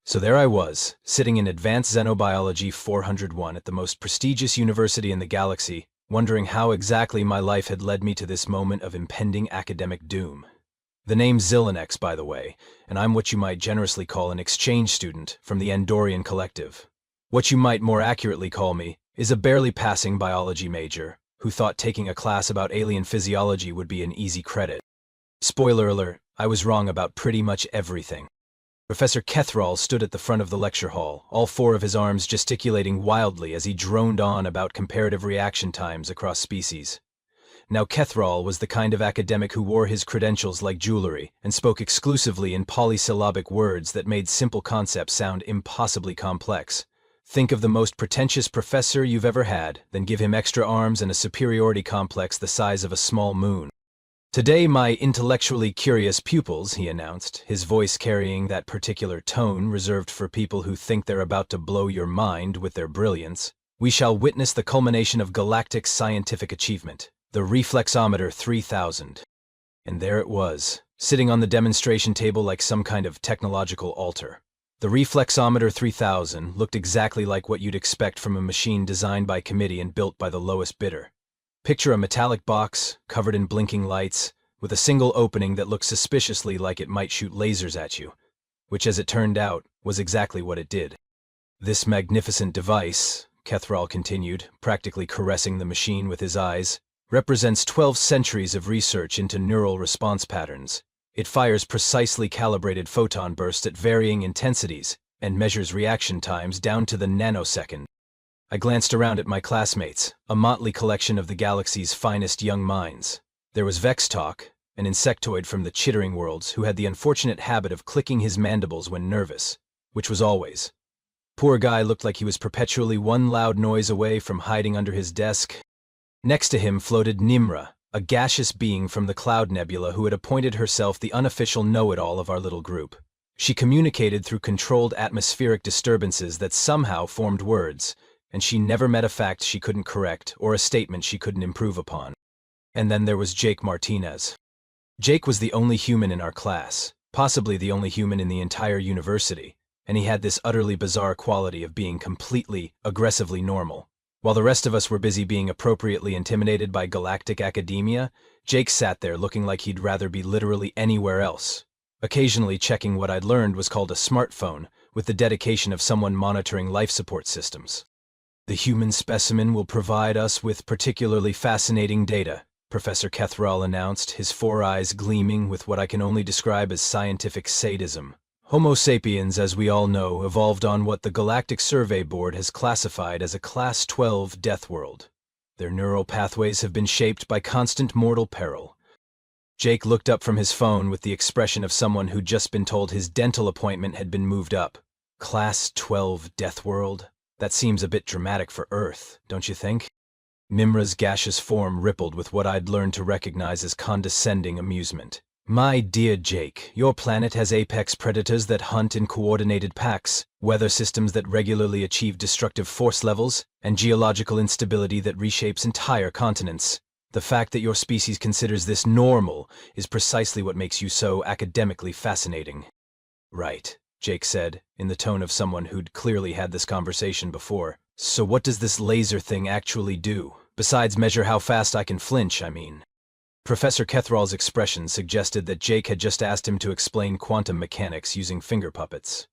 So there I was, sitting in Advanced Xenobiology 401 at the most prestigious university in the galaxy, wondering how exactly my life had led me to this moment of impending academic doom. The name's Zilinex, by the way, and I'm what you might generously call an exchange student from the Andorian Collective. What you might more accurately call me is a barely passing biology major who thought taking a class about alien physiology would be an easy credit. Spoiler alert, I was wrong about pretty much everything. Professor Kethrall stood at the front of the lecture hall, all four of his arms gesticulating wildly as he droned on about comparative reaction times across species. Now Kethrall was the kind of academic who wore his credentials like jewelry and spoke exclusively in polysyllabic words that made simple concepts sound impossibly complex. Think of the most pretentious professor you've ever had, then give him extra arms and a superiority complex the size of a small moon. Today, my intellectually curious pupils, he announced, his voice carrying that particular tone reserved for people who think they're about to blow your mind with their brilliance, we shall witness the culmination of galactic scientific achievement, the Reflexometer 3000. And there it was, sitting on the demonstration table like some kind of technological altar. The Reflexometer 3000 looked exactly like what you'd expect from a machine designed by committee and built by the lowest bidder. Picture a metallic box, covered in blinking lights, with a single opening that looked suspiciously like it might shoot lasers at you, which as it turned out, was exactly what it did. This magnificent device, Kethrall continued, practically caressing the machine with his eyes, represents 12 centuries of research into neural response patterns. It fires precisely calibrated photon bursts at varying intensities and measures reaction times down to the nanosecond. I glanced around at my classmates, a motley collection of the galaxy's finest young minds. There was Vextalk, an insectoid from the Chittering Worlds who had the unfortunate habit of clicking his mandibles when nervous, which was always. Poor guy looked like he was perpetually one loud noise away from hiding under his desk. Next to him floated Nimra, a gaseous being from the Cloud Nebula who had appointed herself the unofficial know-it-all of our little group. She communicated through controlled atmospheric disturbances that somehow formed words, and she never met a fact she couldn't correct or a statement she couldn't improve upon. And then there was Jake Martinez. Jake was the only human in our class, possibly the only human in the entire university, and he had this utterly bizarre quality of being completely, aggressively normal. While the rest of us were busy being appropriately intimidated by galactic academia, Jake sat there looking like he'd rather be literally anywhere else, occasionally checking what I'd learned was called a smartphone, with the dedication of someone monitoring life support systems. The human specimen will provide us with particularly fascinating data, Professor Kethrall announced, his four eyes gleaming with what I can only describe as scientific sadism. Homo sapiens, as we all know, evolved on what the Galactic Survey Board has classified as a Class 12 death world. Their neural pathways have been shaped by constant mortal peril. Jake looked up from his phone with the expression of someone who'd just been told his dental appointment had been moved up. Class 12 death world? That seems a bit dramatic for Earth, don't you think? Mimra's gaseous form rippled with what I'd learned to recognize as condescending amusement. My dear Jake, your planet has apex predators that hunt in coordinated packs, weather systems that regularly achieve destructive force levels, and geological instability that reshapes entire continents. The fact that your species considers this normal is precisely what makes you so academically fascinating. Right, Jake said, in the tone of someone who'd clearly had this conversation before. So what does this laser thing actually do? Besides measure how fast I can flinch, I mean. Professor Kethrall's expression suggested that Jake had just asked him to explain quantum mechanics using finger puppets.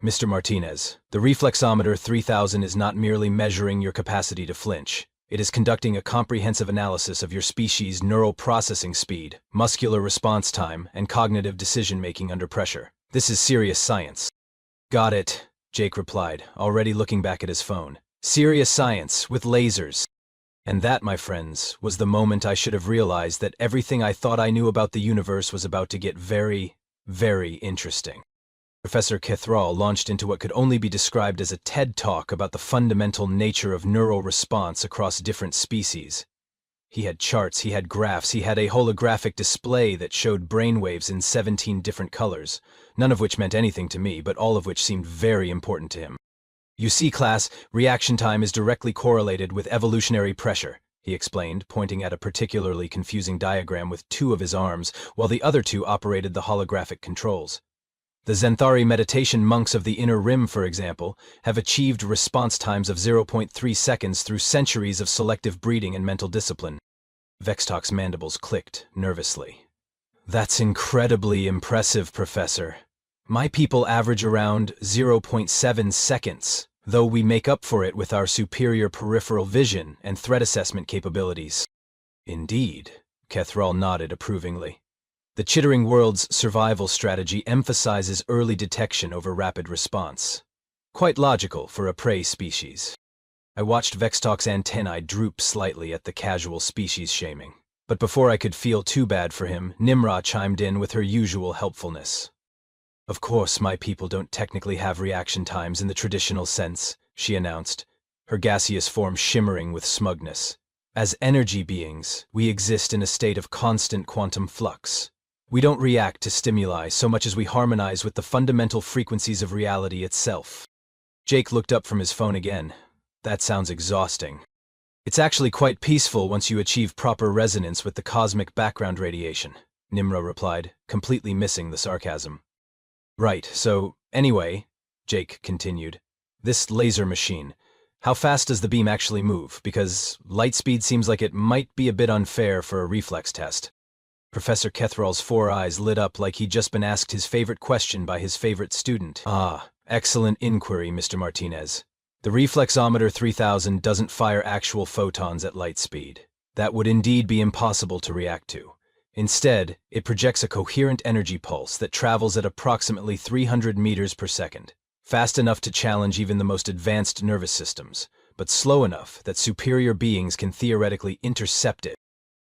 Mr. Martinez, the Reflexometer 3000 is not merely measuring your capacity to flinch. It is conducting a comprehensive analysis of your species' neural processing speed, muscular response time, and cognitive decision-making under pressure. This is serious science. Got it, Jake replied, already looking back at his phone. Serious science, with lasers. And that, my friends, was the moment I should have realized that everything I thought I knew about the universe was about to get very, very interesting. Professor Kethrall launched into what could only be described as a TED Talk about the fundamental nature of neural response across different species. He had charts, he had graphs, he had a holographic display that showed brainwaves in 17 different colors, none of which meant anything to me, but all of which seemed very important to him. You see, class, reaction time is directly correlated with evolutionary pressure, he explained, pointing at a particularly confusing diagram with two of his arms, while the other two operated the holographic controls. The Zenthari meditation monks of the Inner Rim, for example, have achieved response times of 0.3 seconds through centuries of selective breeding and mental discipline. Vextalk's mandibles clicked nervously. That's incredibly impressive, Professor. My people average around 0.7 seconds, though we make up for it with our superior peripheral vision and threat assessment capabilities. Indeed, Kethral nodded approvingly. The Chittering World's survival strategy emphasizes early detection over rapid response. Quite logical for a prey species. I watched Vextalk's antennae droop slightly at the casual species shaming. But before I could feel too bad for him, Nimra chimed in with her usual helpfulness. Of course, my people don't technically have reaction times in the traditional sense, she announced, her gaseous form shimmering with smugness. As energy beings, we exist in a state of constant quantum flux. We don't react to stimuli so much as we harmonize with the fundamental frequencies of reality itself. Jake looked up from his phone again. That sounds exhausting. It's actually quite peaceful once you achieve proper resonance with the cosmic background radiation, Nimra replied, completely missing the sarcasm. Right, so, anyway, Jake continued, this laser machine, how fast does the beam actually move? Because light speed seems like it might be a bit unfair for a reflex test. Professor Kethral's 4 eyes lit up like he'd just been asked his favorite question by his favorite student. Ah, excellent inquiry, Mr. Martinez. The Reflexometer 3000 doesn't fire actual photons at light speed. That would indeed be impossible to react to. Instead, it projects a coherent energy pulse that travels at approximately 300 meters per second, fast enough to challenge even the most advanced nervous systems, but slow enough that superior beings can theoretically intercept it.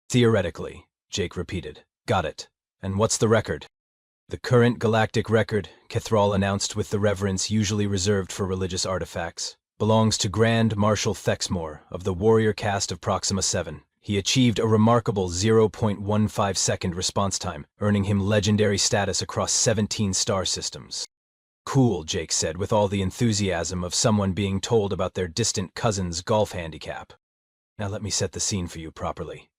Theoretically, Jake repeated. Got it. And what's the record? The current galactic record, Kethral announced with the reverence usually reserved for religious artifacts, belongs to Grand Marshal Thexmore of the warrior caste of Proxima 7. He achieved a remarkable 0.15-second response time, earning him legendary status across 17 star systems. Cool, Jake said with all the enthusiasm of someone being told about their distant cousin's golf handicap. Now let me set the scene for you properly.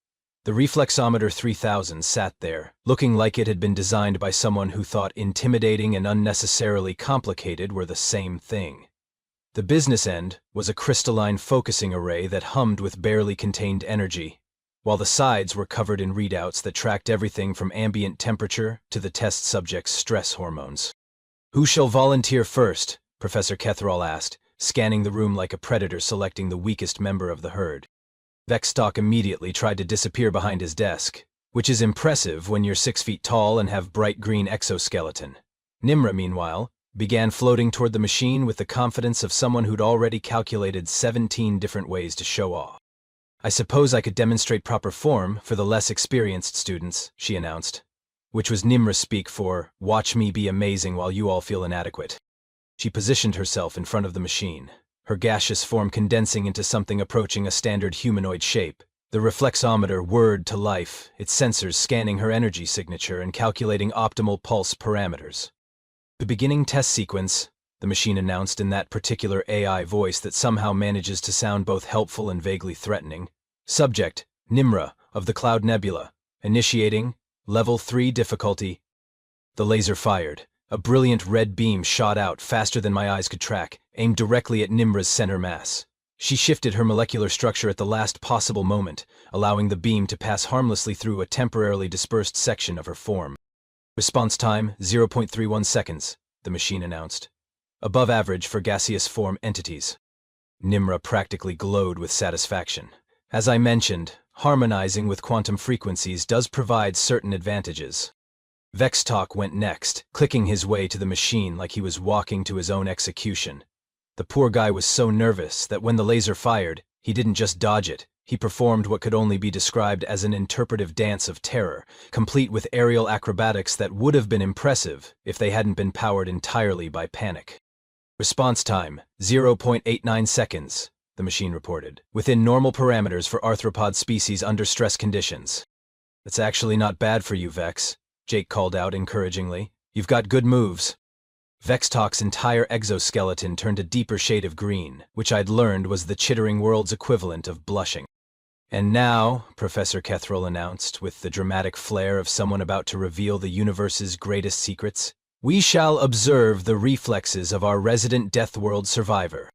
The Reflexometer 3000 sat there, looking like it had been designed by someone who thought intimidating and unnecessarily complicated were the same thing. The business end was a crystalline focusing array that hummed with barely contained energy, while the sides were covered in readouts that tracked everything from ambient temperature to the test subject's stress hormones. Who shall volunteer first? Professor Kethral asked, scanning the room like a predator selecting the weakest member of the herd. Vextalk immediately tried to disappear behind his desk, which is impressive when you're 6 feet tall and have bright green exoskeleton. Nimra, meanwhile, began floating toward the machine with the confidence of someone who'd already calculated 17 different ways to show off. I suppose I could demonstrate proper form for the less experienced students, she announced, which was Nimra speak for, watch me be amazing while you all feel inadequate. She positioned herself in front of the machine, her gaseous form condensing into something approaching a standard humanoid shape. The reflexometer whirred to life, its sensors scanning her energy signature and calculating optimal pulse parameters. The beginning test sequence, the machine announced in that particular AI voice that somehow manages to sound both helpful and vaguely threatening. Subject, Nimra, of the Cloud Nebula. Initiating, Level 3 difficulty. The laser fired. A brilliant red beam shot out faster than my eyes could track, aimed directly at Nimra's center mass. She shifted her molecular structure at the last possible moment, allowing the beam to pass harmlessly through a temporarily dispersed section of her form. Response time, 0.31 seconds, the machine announced. Above average for gaseous form entities. Nimra practically glowed with satisfaction. As I mentioned, harmonizing with quantum frequencies does provide certain advantages. Vextalk went next, clicking his way to the machine like he was walking to his own execution. The poor guy was so nervous that when the laser fired, he didn't just dodge it, he performed what could only be described as an interpretive dance of terror, complete with aerial acrobatics that would have been impressive if they hadn't been powered entirely by panic. Response time, 0.89 seconds, the machine reported, within normal parameters for arthropod species under stress conditions. That's actually not bad for you, Vex, Jake called out encouragingly. You've got good moves. Vextalk's entire exoskeleton turned a deeper shade of green, which I'd learned was the Chittering World's equivalent of blushing. And now, Professor Kethral announced, with the dramatic flair of someone about to reveal the universe's greatest secrets, We shall observe the reflexes of our resident Death World survivor.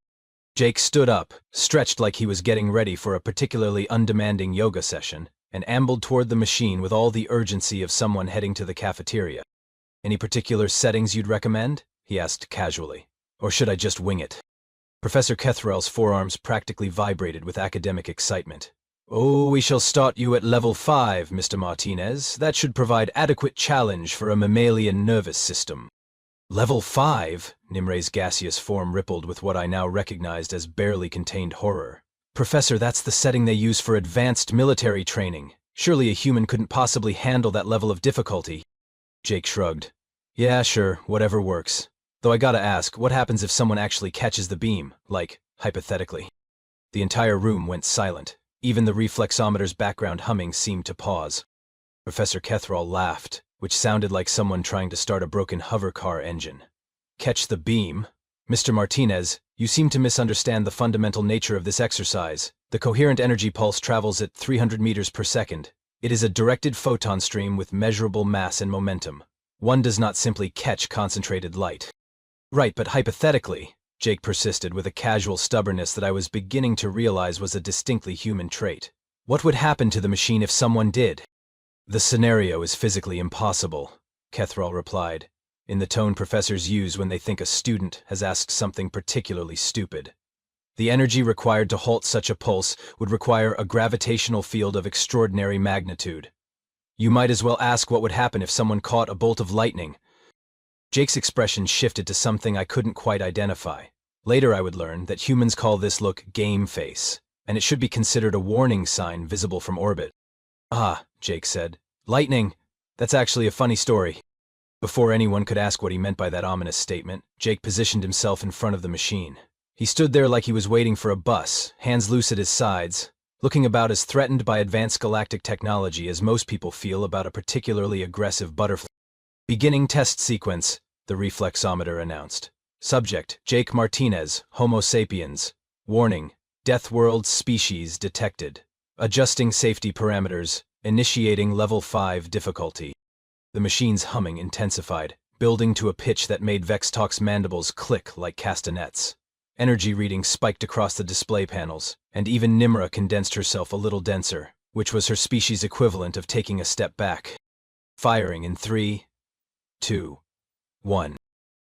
Jake stood up, stretched like he was getting ready for a particularly undemanding yoga session, and ambled toward the machine with all the urgency of someone heading to the cafeteria. Any particular settings you'd recommend? He asked casually. Or should I just wing it? Professor Kethrell's forearms practically vibrated with academic excitement. Oh, we shall start you at level 5, Mr. Martinez. That should provide adequate challenge for a mammalian nervous system. Level 5? Nimre's gaseous form rippled with what I now recognized as barely contained horror. Professor, that's the setting they use for advanced military training. Surely a human couldn't possibly handle that level of difficulty. Jake shrugged. Yeah, sure, whatever works. Though I gotta ask, what happens if someone actually catches the beam, like, hypothetically? The entire room went silent. Even the reflexometer's background humming seemed to pause. Professor Kethrell laughed, which sounded like someone trying to start a broken hover car engine. Catch the beam? Mr. Martinez, you seem to misunderstand the fundamental nature of this exercise. The coherent energy pulse travels at 300 meters per second. It is a directed photon stream with measurable mass and momentum. One does not simply catch concentrated light. Right, but hypothetically, Jake persisted with a casual stubbornness that I was beginning to realize was a distinctly human trait. What would happen to the machine if someone did? The scenario is physically impossible, Kethrell replied, in the tone professors use when they think a student has asked something particularly stupid. The energy required to halt such a pulse would require a gravitational field of extraordinary magnitude. You might as well ask what would happen if someone caught a bolt of lightning. Jake's expression shifted to something I couldn't quite identify. Later I would learn that humans call this look game face, and it should be considered a warning sign visible from orbit. Ah, Jake said. Lightning. That's actually a funny story. Before anyone could ask what he meant by that ominous statement, Jake positioned himself in front of the machine. He stood there like he was waiting for a bus, hands loose at his sides, looking about as threatened by advanced galactic technology as most people feel about a particularly aggressive butterfly. Beginning test sequence, the reflexometer announced. Subject, Jake Martinez, Homo sapiens. Warning, Death World species detected. Adjusting safety parameters, initiating level 5 difficulty. The machine's humming intensified, building to a pitch that made Vextalk's mandibles click like castanets. Energy readings spiked across the display panels, and even Nimra condensed herself a little denser, which was her species' equivalent of taking a step back. Firing in 3, 2, 1.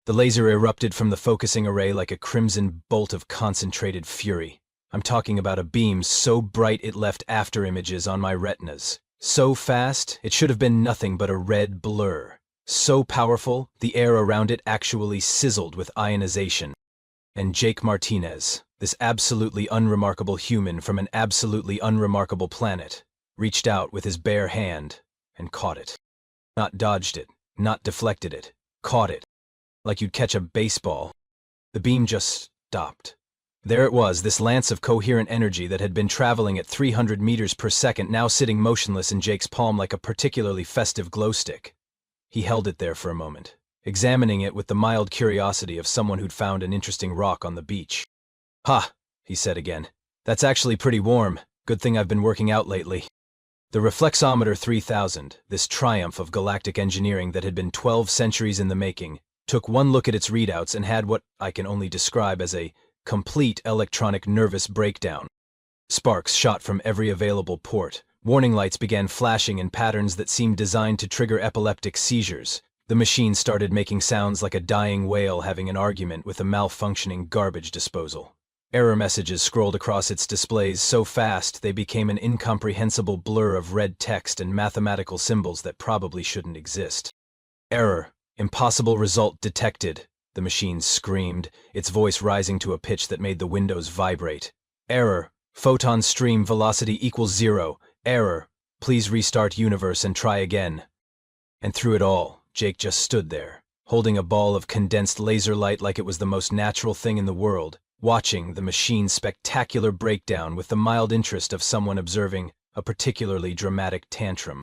The laser erupted from the focusing array like a crimson bolt of concentrated fury. I'm talking about a beam so bright it left afterimages on my retinas. So fast, it should have been nothing but a red blur. So powerful, the air around it actually sizzled with ionization. And Jake Martinez, this absolutely unremarkable human from an absolutely unremarkable planet, reached out with his bare hand and caught it. Not dodged it, not deflected it, caught it. Like you'd catch a baseball. The beam just stopped. There it was, this lance of coherent energy that had been traveling at 300 meters per second, now sitting motionless in Jake's palm like a particularly festive glow stick. He held it there for a moment, examining it with the mild curiosity of someone who'd found an interesting rock on the beach. Ha, he said again. That's actually pretty warm. Good thing I've been working out lately. The Reflexometer 3000, this triumph of galactic engineering that had been 12 centuries in the making, took one look at its readouts and had what I can only describe as a complete electronic nervous breakdown. Sparks shot from every available port. Warning lights began flashing in patterns that seemed designed to trigger epileptic seizures. The machine started making sounds like a dying whale having an argument with a malfunctioning garbage disposal. Error messages scrolled across its displays so fast they became an incomprehensible blur of red text and mathematical symbols that probably shouldn't exist. Error. Impossible result detected, the machine screamed, its voice rising to a pitch that made the windows vibrate. Error. Photon stream velocity equals 0. Error. Please restart universe and try again. And through it all, Jake just stood there, holding a ball of condensed laser light like it was the most natural thing in the world, watching the machine's spectacular breakdown with the mild interest of someone observing a particularly dramatic tantrum.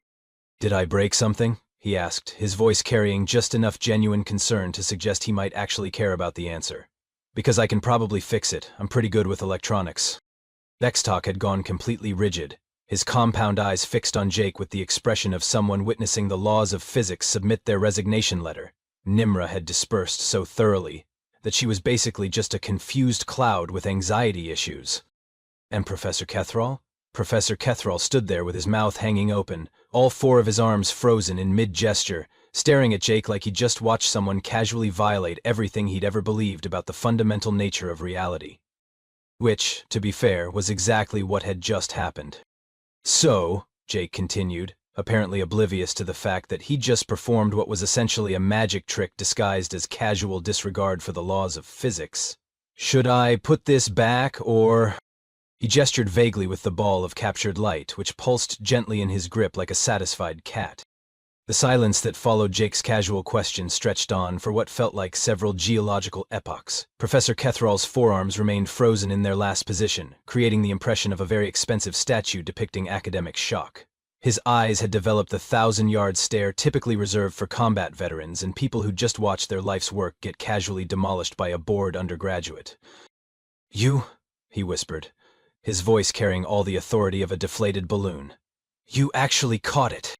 Did I break something? He asked, his voice carrying just enough genuine concern to suggest he might actually care about the answer. Because I can probably fix it. I'm pretty good with electronics. Vextalk had gone completely rigid, his compound eyes fixed on Jake with the expression of someone witnessing the laws of physics submit their resignation letter. Nimra had dispersed so thoroughly that she was basically just a confused cloud with anxiety issues. And Professor Kethrall? Professor Kethrall stood there with his mouth hanging open, all four of his arms frozen in mid-gesture, staring at Jake like he'd just watched someone casually violate everything he'd ever believed about the fundamental nature of reality. Which, to be fair, was exactly what had just happened. So, Jake continued, apparently oblivious to the fact that he'd just performed what was essentially a magic trick disguised as casual disregard for the laws of physics. Should I put this back, or... He gestured vaguely with the ball of captured light, which pulsed gently in his grip like a satisfied cat. The silence that followed Jake's casual question stretched on for what felt like several geological epochs. Professor Kethrall's forearms remained frozen in their last position, creating the impression of a very expensive statue depicting academic shock. His eyes had developed the 1,000-yard stare typically reserved for combat veterans and people who just watched their life's work get casually demolished by a bored undergraduate. "You," he whispered, his voice carrying all the authority of a deflated balloon. "You actually caught it."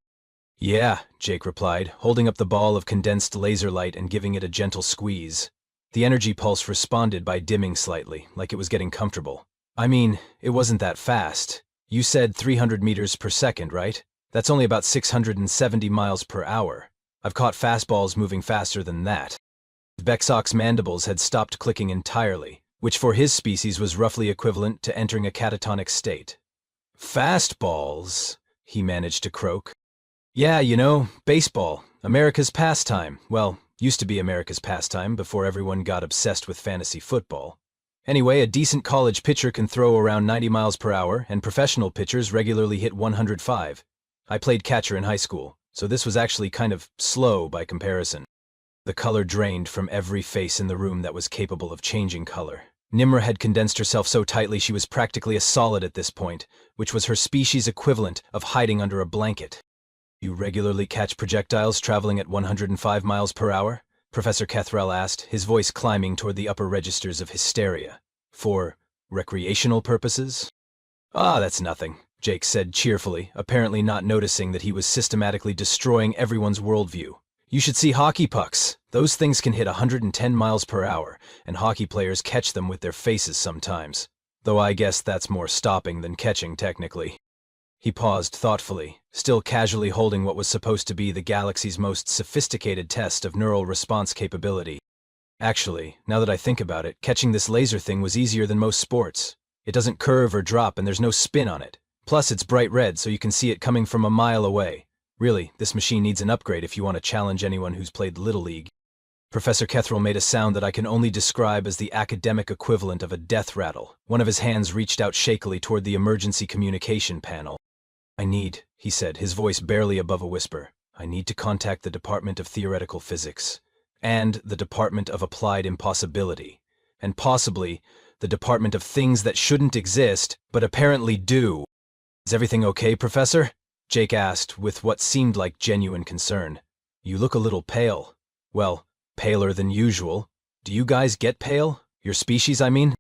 "Yeah," Jake replied, holding up the ball of condensed laser light and giving it a gentle squeeze. The energy pulse responded by dimming slightly, like it was getting comfortable. "I mean, it wasn't that fast. You said 300 meters per second, right? That's only about 670 miles per hour. I've caught fastballs moving faster than that." Bexok's mandibles had stopped clicking entirely, which for his species was roughly equivalent to entering a catatonic state. "Fastballs," he managed to croak. "Yeah, you know, baseball, America's pastime. Well, used to be America's pastime before everyone got obsessed with fantasy football. Anyway, a decent college pitcher can throw around 90 miles per hour, and professional pitchers regularly hit 105. I played catcher in high school, so this was actually kind of slow by comparison." The color drained from every face in the room that was capable of changing color. Nimra had condensed herself so tightly she was practically a solid at this point, which was her species' equivalent of hiding under a blanket. "You regularly catch projectiles traveling at 105 miles per hour?" Professor Kethrall asked, his voice climbing toward the upper registers of hysteria. "For recreational purposes?" "Ah, that's nothing," Jake said cheerfully, apparently not noticing that he was systematically destroying everyone's worldview. "You should see hockey pucks. Those things can hit 110 miles per hour, and hockey players catch them with their faces sometimes. Though I guess that's more stopping than catching, technically." He paused thoughtfully, still casually holding what was supposed to be the galaxy's most sophisticated test of neural response capability. "Actually, now that I think about it, catching this laser thing was easier than most sports. It doesn't curve or drop and there's no spin on it. Plus, it's bright red so you can see it coming from a mile away. Really, this machine needs an upgrade if you want to challenge anyone who's played Little League." Professor Kethrall made a sound that I can only describe as the academic equivalent of a death rattle. One of his hands reached out shakily toward the emergency communication panel. He said, his voice barely above a whisper, "I need to contact the Department of Theoretical Physics, and the Department of Applied Impossibility, and possibly the Department of Things that shouldn't exist, but apparently do." "Is everything okay, Professor?" Jake asked, with what seemed like genuine concern. "You look a little pale. Well, paler than usual. Do you guys get pale? Your species, I mean?"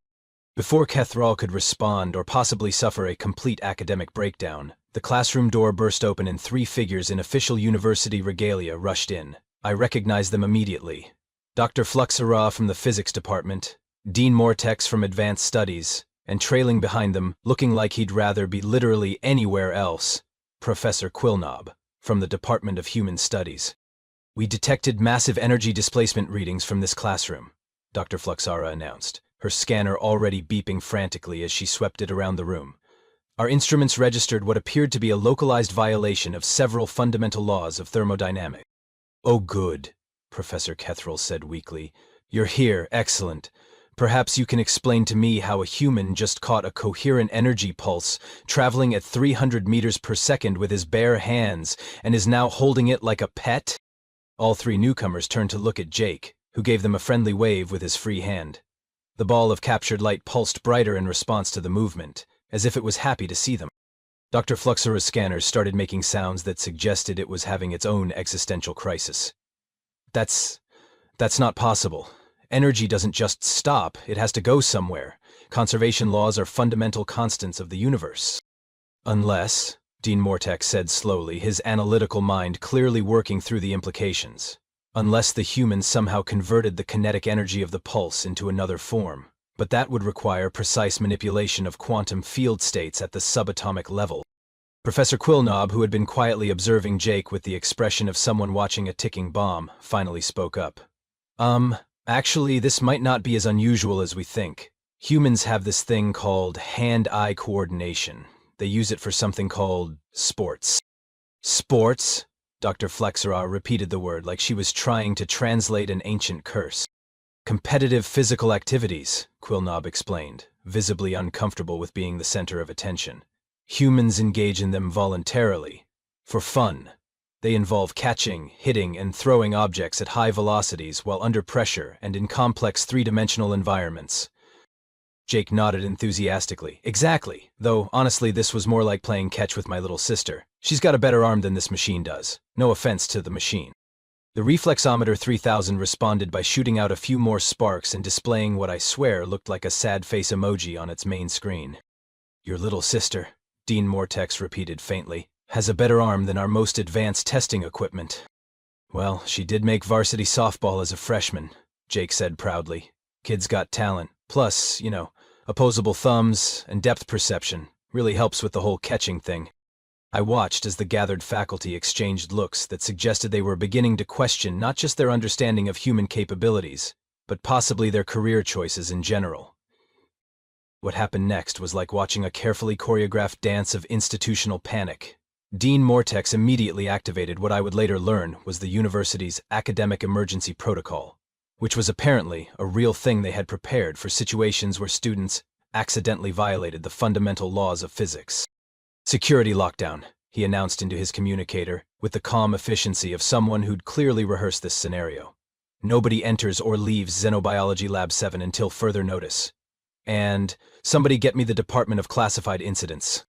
Before Kethrall could respond or possibly suffer a complete academic breakdown, the classroom door burst open and 3 figures in official university regalia rushed in. I recognized them immediately. Dr. Fluxera from the physics department, Dean Mortex from advanced studies, and trailing behind them, looking like he'd rather be literally anywhere else, Professor Quillnob from the Department of Human Studies. "We detected massive energy displacement readings from this classroom," Dr. Fluxera announced, her scanner already beeping frantically as she swept it around the room. "Our instruments registered what appeared to be a localized violation of several fundamental laws of thermodynamics." "Oh, good," Professor Kethrall said weakly. "You're here, excellent. Perhaps you can explain to me how a human just caught a coherent energy pulse traveling at 300 meters per second with his bare hands and is now holding it like a pet?" All 3 newcomers turned to look at Jake, who gave them a friendly wave with his free hand. The ball of captured light pulsed brighter in response to the movement, as if it was happy to see them. Dr. Fluxera's scanners started making sounds that suggested it was having its own existential crisis. That's not possible. Energy doesn't just stop, it has to go somewhere. Conservation laws are fundamental constants of the universe." "Unless," Dean Mortex said slowly, his analytical mind clearly working through the implications, unless the humans somehow converted the kinetic energy of the pulse into another form. But that would require precise manipulation of quantum field states at the subatomic level. Professor Quillnob, who had been quietly observing Jake with the expression of someone watching a ticking bomb, finally spoke up. Actually, this might not be as unusual as we think. Humans have this thing called hand-eye coordination. They use it for something called sports. Sports? Dr. Flexera repeated the word like she was trying to translate an ancient curse. Competitive physical activities, Quillnob explained, visibly uncomfortable with being the center of attention. Humans engage in them voluntarily, for fun. They involve catching, hitting, and throwing objects at high velocities while under pressure and in complex three-dimensional environments. Jake nodded enthusiastically. Exactly, though honestly this was more like playing catch with my little sister. She's got a better arm than this machine does. No offense to the machine. The Reflexometer 3000 responded by shooting out a few more sparks and displaying what I swear looked like a sad face emoji on its main screen. Your little sister, Dean Mortex repeated faintly, has a better arm than our most advanced testing equipment. Well, she did make varsity softball as a freshman, Jake said proudly. Kid's got talent. Plus, opposable thumbs and depth perception really helps with the whole catching thing. I watched as the gathered faculty exchanged looks that suggested they were beginning to question not just their understanding of human capabilities, but possibly their career choices in general. What happened next was like watching a carefully choreographed dance of institutional panic. Dean Mortex immediately activated what I would later learn was the university's academic emergency protocol, which was apparently a real thing they had prepared for situations where students accidentally violated the fundamental laws of physics. Security lockdown, he announced into his communicator, with the calm efficiency of someone who'd clearly rehearsed this scenario. Nobody enters or leaves Xenobiology Lab 7 until further notice. And somebody get me the Department of Classified Incidents.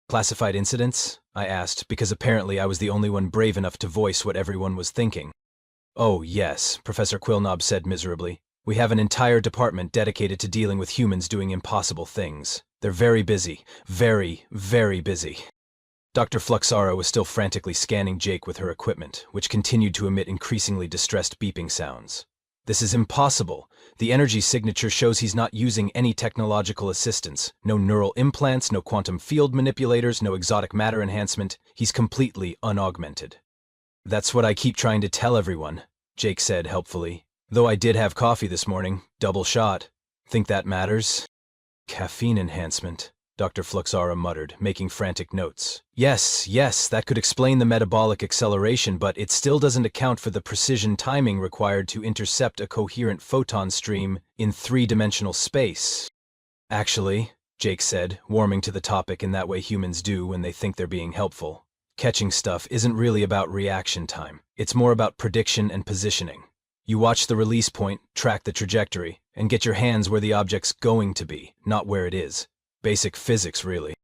Classified incidents? I asked, because apparently I was the only one brave enough to voice what everyone was thinking. Oh, yes, Professor Quillnob said miserably. We have an entire department dedicated to dealing with humans doing impossible things. They're very busy. Very, very busy. Dr. Fluxara was still frantically scanning Jake with her equipment, which continued to emit increasingly distressed beeping sounds. This is impossible. The energy signature shows he's not using any technological assistance. No neural implants, no quantum field manipulators, no exotic matter enhancement. He's completely unaugmented. That's what I keep trying to tell everyone, Jake said helpfully. Though I did have coffee this morning, double shot. Think that matters? Caffeine enhancement, Dr. Fluxara muttered, making frantic notes. Yes, that could explain the metabolic acceleration, but it still doesn't account for the precision timing required to intercept a coherent photon stream in three-dimensional space. Actually, Jake said, warming to the topic in that way humans do when they think they're being helpful. Catching stuff isn't really about reaction time. It's more about prediction and positioning. You watch the release point, track the trajectory, and get your hands where the object's going to be, not where it is. Basic physics, really.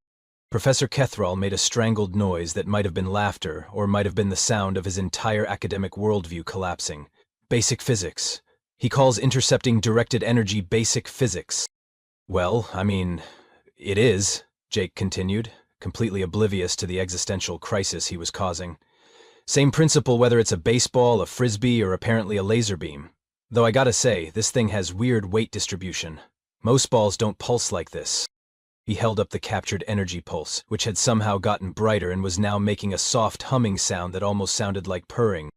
Professor Kethral made a strangled noise that might have been laughter or might have been the sound of his entire academic worldview collapsing. Basic physics. He calls intercepting directed energy basic physics. Well, it is, Jake continued, completely oblivious to the existential crisis he was causing. Same principle whether it's a baseball, a frisbee, or apparently a laser beam. Though I gotta say, this thing has weird weight distribution. Most balls don't pulse like this. He held up the captured energy pulse, which had somehow gotten brighter and was now making a soft humming sound that almost sounded like purring.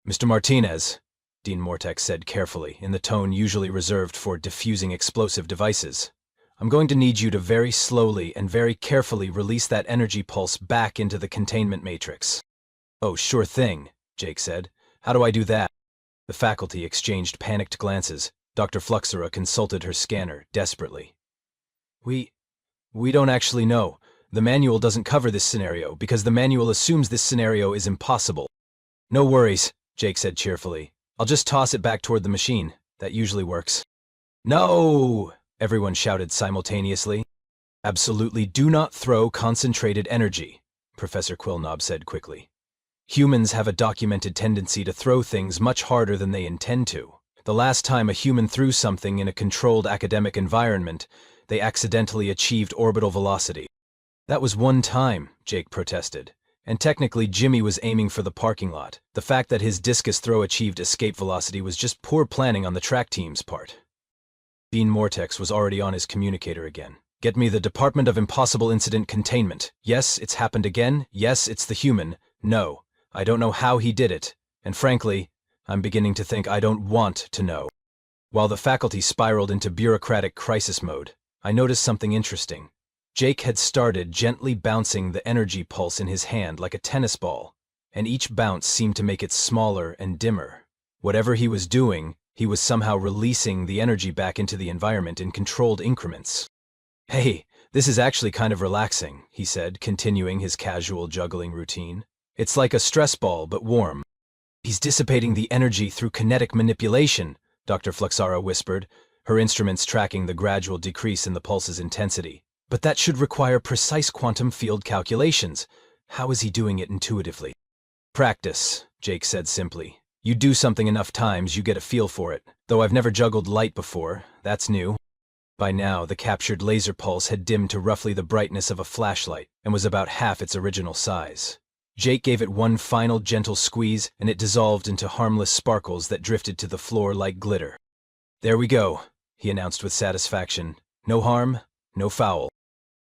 Mr. Martinez, Dean Mortex said carefully, in the tone usually reserved for diffusing explosive devices. I'm going to need you to very slowly and very carefully release that energy pulse back into the containment matrix. Oh, sure thing, Jake said. How do I do that? The faculty exchanged panicked glances. Dr. Fluxera consulted her scanner, desperately. We don't actually know. The manual doesn't cover this scenario, because the manual assumes this scenario is impossible. No worries, Jake said cheerfully. I'll just toss it back toward the machine. That usually works. No! Everyone shouted simultaneously. Absolutely do not throw concentrated energy, Professor Quillnob said quickly. Humans have a documented tendency to throw things much harder than they intend to. The last time a human threw something in a controlled academic environment, they accidentally achieved orbital velocity. That was one time, Jake protested. And technically, Jimmy was aiming for the parking lot. The fact that his discus throw achieved escape velocity was just poor planning on the track team's part. Dean Mortex was already on his communicator again. Get me the Department of Impossible Incident Containment. Yes, it's happened again. Yes, it's the human. No, I don't know how he did it. And frankly, I'm beginning to think I don't want to know. While the faculty spiraled into bureaucratic crisis mode, I noticed something interesting. Jake had started gently bouncing the energy pulse in his hand like a tennis ball, and each bounce seemed to make it smaller and dimmer. Whatever he was doing, he was somehow releasing the energy back into the environment in controlled increments. Hey, this is actually kind of relaxing, he said, continuing his casual juggling routine. It's like a stress ball, but warm. He's dissipating the energy through kinetic manipulation, Dr. Fluxara whispered, her instruments tracking the gradual decrease in the pulse's intensity. But that should require precise quantum field calculations. How is he doing it intuitively? Practice, Jake said simply. You do something enough times, you get a feel for it. Though I've never juggled light before, that's new. By now, the captured laser pulse had dimmed to roughly the brightness of a flashlight and was about half its original size. Jake gave it one final gentle squeeze, and it dissolved into harmless sparkles that drifted to the floor like glitter. There we go, he announced with satisfaction. No harm, no foul.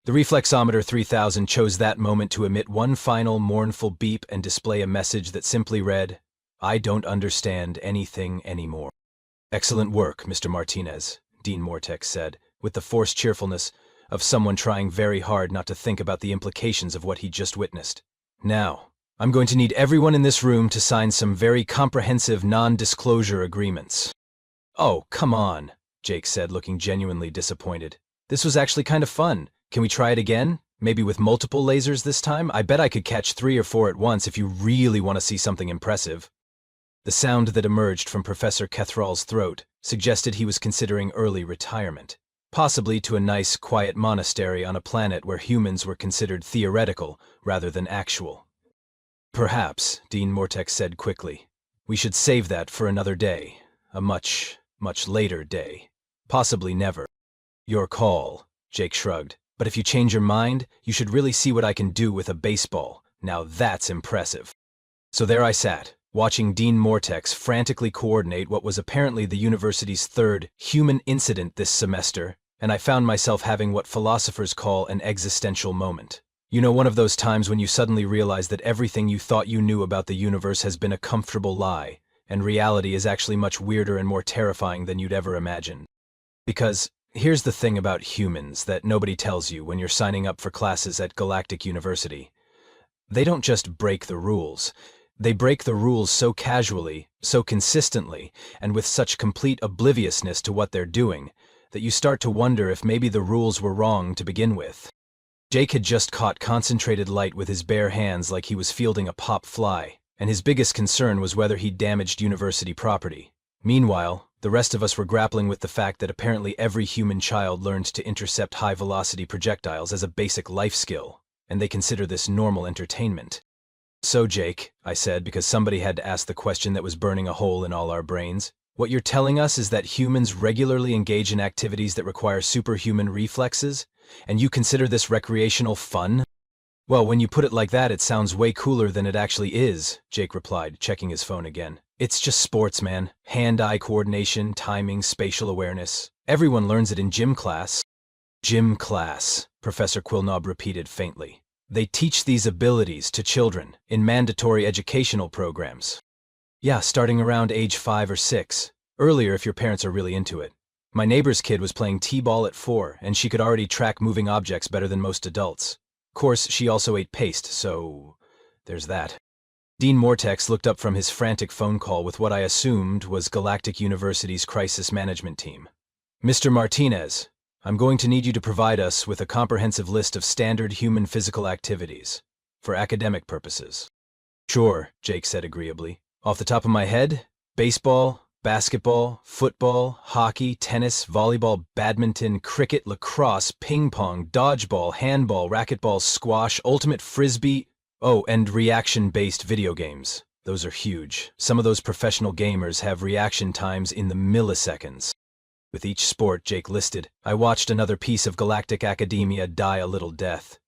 The Reflexometer 3000 chose that moment to emit one final mournful beep and display a message that simply read, I don't understand anything anymore. Excellent work, Mr. Martinez, Dean Mortex said, with the forced cheerfulness of someone trying very hard not to think about the implications of what he just witnessed. Now, I'm going to need everyone in this room to sign some very comprehensive non-disclosure agreements. Oh, come on, Jake said, looking genuinely disappointed. This was actually kind of fun. Can we try it again? Maybe with multiple lasers this time? I bet I could catch 3 or 4 at once if you really want to see something impressive. The sound that emerged from Professor Kethral's throat suggested he was considering early retirement, possibly to a nice, quiet monastery on a planet where humans were considered theoretical rather than actual. Perhaps, Dean Mortex said quickly, we should save that for another day, a much, much later day. Possibly never. Your call, Jake shrugged. But if you change your mind, you should really see what I can do with a baseball. Now that's impressive. So there I sat, watching Dean Mortex frantically coordinate what was apparently the university's third human incident this semester, and I found myself having what philosophers call an existential moment. You know, one of those times when you suddenly realize that everything you thought you knew about the universe has been a comfortable lie, and reality is actually much weirder and more terrifying than you'd ever imagine. Because here's the thing about humans that nobody tells you when you're signing up for classes at Galactic University. They don't just break the rules. They break the rules so casually, so consistently, and with such complete obliviousness to what they're doing, that you start to wonder if maybe the rules were wrong to begin with. Jake had just caught concentrated light with his bare hands like he was fielding a pop fly, and his biggest concern was whether he'd damaged university property. Meanwhile, the rest of us were grappling with the fact that apparently every human child learned to intercept high-velocity projectiles as a basic life skill, and they consider this normal entertainment. So, Jake, I said, because somebody had to ask the question that was burning a hole in all our brains, what you're telling us is that humans regularly engage in activities that require superhuman reflexes, and you consider this recreational fun? Well, when you put it like that, it sounds way cooler than it actually is, Jake replied, checking his phone again. It's just sports, man. Hand-eye coordination, timing, spatial awareness. Everyone learns it in gym class. Gym class, Professor Quilnob repeated faintly. They teach these abilities to children in mandatory educational programs. Yeah, starting around age 5 or 6. Earlier if your parents are really into it. My neighbor's kid was playing t-ball at 4, and she could already track moving objects better than most adults. Of course, she also ate paste, so there's that. Dean Mortex looked up from his frantic phone call with what I assumed was Galactic University's crisis management team. Mr. Martinez, I'm going to need you to provide us with a comprehensive list of standard human physical activities for academic purposes. Sure, Jake said agreeably. Off the top of my head, baseball, basketball, football, hockey, tennis, volleyball, badminton, cricket, lacrosse, ping pong, dodgeball, handball, racquetball, squash, ultimate frisbee. Oh, and reaction-based video games. Those are huge. Some of those professional gamers have reaction times in the milliseconds. With each sport Jake listed, I watched another piece of galactic academia die a little death.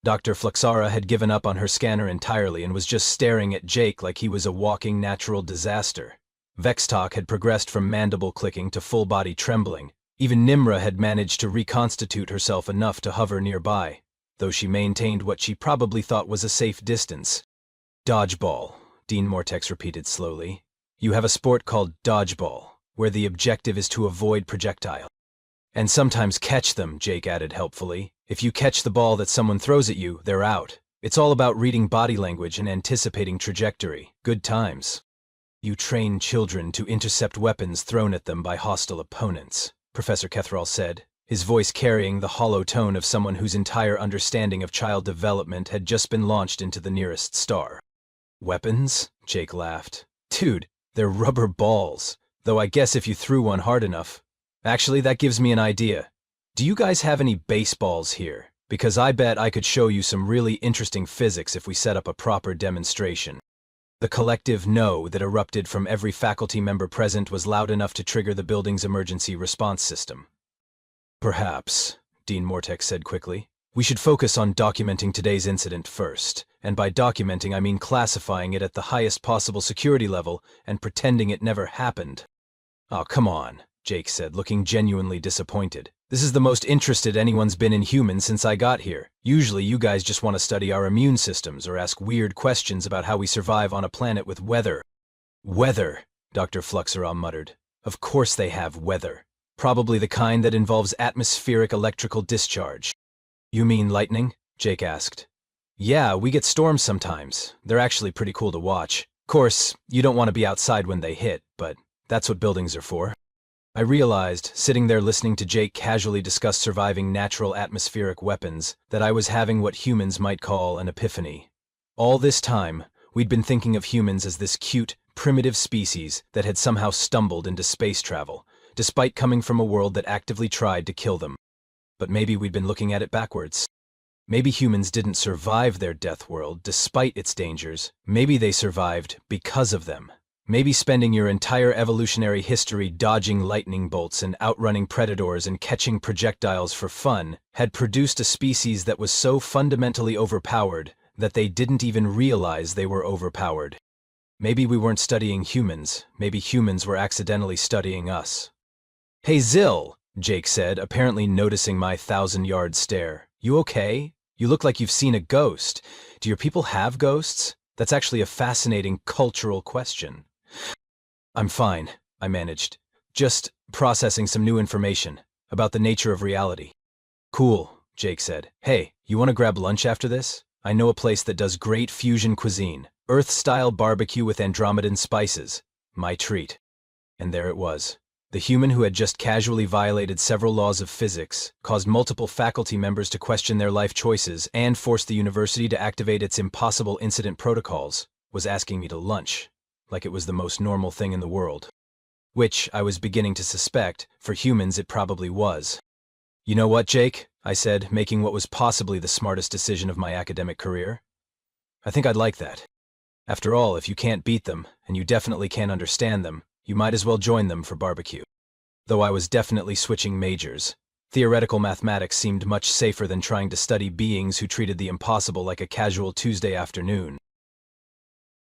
Dr. Fluxara had given up on her scanner entirely and was just staring at Jake like he was a walking natural disaster. Vextalk had progressed from mandible clicking to full-body trembling. Even Nimra had managed to reconstitute herself enough to hover nearby, though she maintained what she probably thought was a safe distance. Dodgeball, Dean Mortex repeated slowly. You have a sport called dodgeball, where the objective is to avoid projectiles. And sometimes catch them, Jake added helpfully. If you catch the ball that someone throws at you, they're out. It's all about reading body language and anticipating trajectory. Good times. You train children to intercept weapons thrown at them by hostile opponents, Professor Kethrall said, his voice carrying the hollow tone of someone whose entire understanding of child development had just been launched into the nearest star. Weapons? Jake laughed. Dude, they're rubber balls, though I guess if you threw one hard enough. Actually, that gives me an idea. Do you guys have any baseballs here? Because I bet I could show you some really interesting physics if we set up a proper demonstration. The collective no that erupted from every faculty member present was loud enough to trigger the building's emergency response system. Perhaps, Dean Mortex said quickly. We should focus on documenting today's incident first, and by documenting I mean classifying it at the highest possible security level and pretending it never happened. Oh, come on, Jake said, looking genuinely disappointed. This is the most interested anyone's been in humans since I got here. Usually you guys just want to study our immune systems or ask weird questions about how we survive on a planet with weather. Weather, Dr. Fluxara muttered. Of course they have weather. Probably the kind that involves atmospheric electrical discharge. You mean lightning? Jake asked. Yeah, we get storms sometimes. They're actually pretty cool to watch. Of course, you don't want to be outside when they hit, but that's what buildings are for. I realized, sitting there listening to Jake casually discuss surviving natural atmospheric weapons, that I was having what humans might call an epiphany. All this time, we'd been thinking of humans as this cute, primitive species that had somehow stumbled into space travel, despite coming from a world that actively tried to kill them. But maybe we'd been looking at it backwards. Maybe humans didn't survive their death world despite its dangers. Maybe they survived because of them. Maybe spending your entire evolutionary history dodging lightning bolts and outrunning predators and catching projectiles for fun had produced a species that was so fundamentally overpowered that they didn't even realize they were overpowered. Maybe we weren't studying humans. Maybe humans were accidentally studying us. Hey Zill, Jake said, apparently noticing my 1,000-yard stare. You okay? You look like you've seen a ghost. Do your people have ghosts? That's actually a fascinating cultural question. I'm fine, I managed. Just processing some new information about the nature of reality. Cool, Jake said. Hey, you want to grab lunch after this? I know a place that does great fusion cuisine. Earth-style barbecue with Andromedan spices. My treat. And there it was. The human who had just casually violated several laws of physics, caused multiple faculty members to question their life choices, and forced the university to activate its impossible incident protocols, was asking me to lunch, like it was the most normal thing in the world. Which, I was beginning to suspect, for humans it probably was. You know what, Jake? I said, making what was possibly the smartest decision of my academic career. I think I'd like that. After all, if you can't beat them, and you definitely can't understand them, you might as well join them for barbecue. Though I was definitely switching majors. Theoretical mathematics seemed much safer than trying to study beings who treated the impossible like a casual Tuesday afternoon.